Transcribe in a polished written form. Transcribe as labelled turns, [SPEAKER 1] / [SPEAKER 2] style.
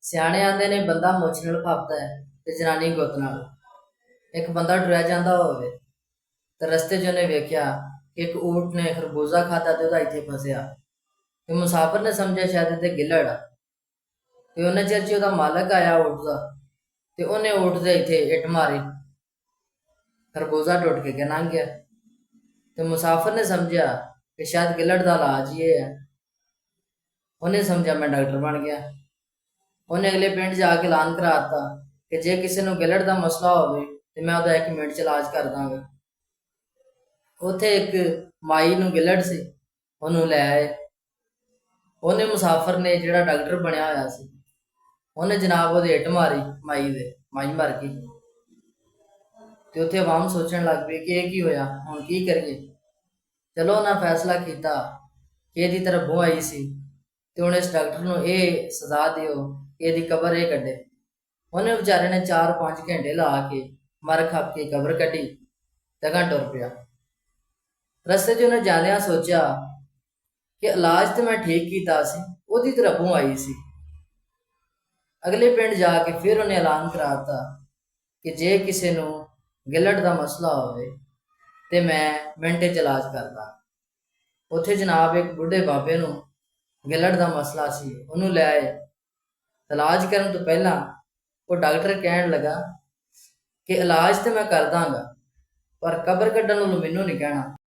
[SPEAKER 1] ਸਿਆਣੇ ਆਂਦੇ ਨੇ ਬੰਦਾ ਮੁੱਛ ਨਾਲ ਫੱਬਦਾ ਹੈ ਤੇ ਜਨਾਨੀ ਗੁੱਤ ਨਾਲ। ਇੱਕ ਬੰਦਾ ਟੁਰਿਆ ਜਾਂਦਾ ਹੋਵੇ ਤੇ ਰਸਤੇ 'ਚ ਉਹਨੇ ਵੇਖਿਆ ਕਿ ਇੱਕ ਊਠ ਨੇ ਖਰਬੂਜ਼ਾ ਖਾਧਾ ਤੇ ਉਹਦਾ ਇੱਥੇ ਫਸਿਆ। ਤੇ ਮੁਸਾਫਰ ਨੇ ਸਮਝਿਆ ਸ਼ਾਇਦ ਇਹਦੇ ਗਿੱਲੜ ਆ। ਤੇ ਉਹਨੇ ਚਿਰ 'ਚ ਉਹਦਾ ਮਾਲਕ ਆਇਆ ਊਠ ਦਾ, ਤੇ ਉਹਨੇ ਊਠ ਦੇ ਇੱਥੇ ਇੱਟ ਮਾਰੀ, ਖਰਬੂਜ਼ਾ ਟੁੱਟ ਕੇ ਲੰਘ ਗਿਆ। ਤੇ ਮੁਸਾਫਰ ਨੇ ਸਮਝਿਆ ਕਿ ਸ਼ਾਇਦ ਗਿੱਲੜ ਦਾ ਇਲਾਜ ਹੀ ਇਹ ਹੈ। ਉਹਨੇ ਸਮਝਿਆ ਮੈਂ ਡਾਕਟਰ ਬਣ ਗਿਆ। ਉਹਨੇ ਅਗਲੇ ਪਿੰਡ ਜਾ ਕੇ ਐਲਾਨ ਕਰਾ ਦਿੱਤਾ ਕਿ ਜੇ ਕਿਸੇ ਨੂੰ ਗਿੱਲੜ ਦਾ ਮਸਲਾ ਹੋਵੇ ਤੇ ਮੈਂ ਉਹਦਾ 1 ਮਿੰਟ 'ਚ ਇਲਾਜ ਕਰ ਦਾਂਗਾ। ਉੱਥੇ ਇੱਕ ਮਾਈ ਨੂੰ ਗਿੱਲੜ ਸੀ, ਉਹਨੂੰ ਲੈ ਆਏ। ਉਹਨੇ ਮੁਸਾਫਰ ਨੇ ਜਿਹੜਾ ਡਾਕਟਰ ਬਣਿਆ ਹੋਇਆ ਸੀ, ਉਹਨੇ ਜਨਾਬ ਉਹਦੇ ਇੱਟ ਮਾਰੀ ਮਾਈ ਦੇ, ਮਾਈ ਮਰ ਗਈ। ਤੇ ਉੱਥੇ ਆਵਾਮ ਸੋਚਣ ਲੱਗ ਪਈ ਕਿ ਇਹ ਕੀ ਹੋਇਆ, ਹੁਣ ਕੀ ਕਰੀਏ। ਚਲੋ ਉਹਨਾਂ ਫੈਸਲਾ ਕੀਤਾ ਕਿ ਇਹਦੀ ਤਰਫ ਬਹੂ ਆਈ ਸੀ ਤੇ ਹੁਣ ਇਸ ਡਾਕਟਰ ਨੂੰ ਇਹ ਸਜ਼ਾ ਦਿਓ ਕਿ ਇਹਦੀ ਕਬਰ ਇਹ ਕੱਢੇ। ਉਹਨੇ ਵਿਚਾਰੇ ਨੇ 4-5 ਘੰਟੇ ਲਾ ਕੇ ਮਰ ਖੱਪ ਕੇ ਕਬਰ ਕੱਢੀ ਤੇ ਅਗਾਂਹ ਟੁਰ ਪਿਆ। ਰਸਤੇ 'ਚ ਉਹਨੇ ਜਾਂਦਿਆਂ ਸੋਚਿਆ ਕਿ ਇਲਾਜ ਤੇ ਮੈਂ ਠੀਕ ਕੀਤਾ ਸੀ, ਉਹਦੀ ਤਰਫ ਬਹੂ ਆਈ ਸੀ। ਅਗਲੇ ਪਿੰਡ ਜਾ ਕੇ ਫਿਰ ਉਹਨੇ ਐਲਾਨ ਕਰਾ ਦਿੱਤਾ ਕਿ ਜੇ ਕਿਸੇ ਨੂੰ ਗਿੱਲੜ ਦਾ ਮਸਲਾ ਹੋਵੇ ਤੇ ਮੈਂ ਮਿੰਟੇ 'ਚ ਇਲਾਜ ਕਰਦਾ। ਉੱਥੇ ਜਨਾਬ ਇੱਕ ਬੁੱਢੇ ਬਾਬੇ ਨੂੰ ਗਿੱਲੜ ਦਾ ਮਸਲਾ ਸੀ, ਉਹਨੂੰ ਲੈ ਆਏ। ਇਲਾਜ ਕਰਨ ਤੋਂ ਪਹਿਲਾਂ ਉਹ ਡਾਕਟਰ ਕਹਿਣ ਲੱਗਾ ਕਿ ਇਲਾਜ ਤੇ ਮੈਂ ਕਰ ਦਾਂਗਾ, ਪਰ ਕਬਰ ਕੱਢਣ ਨੂੰ ਮੈਨੂੰ ਨਹੀਂ ਕਹਿਣਾ।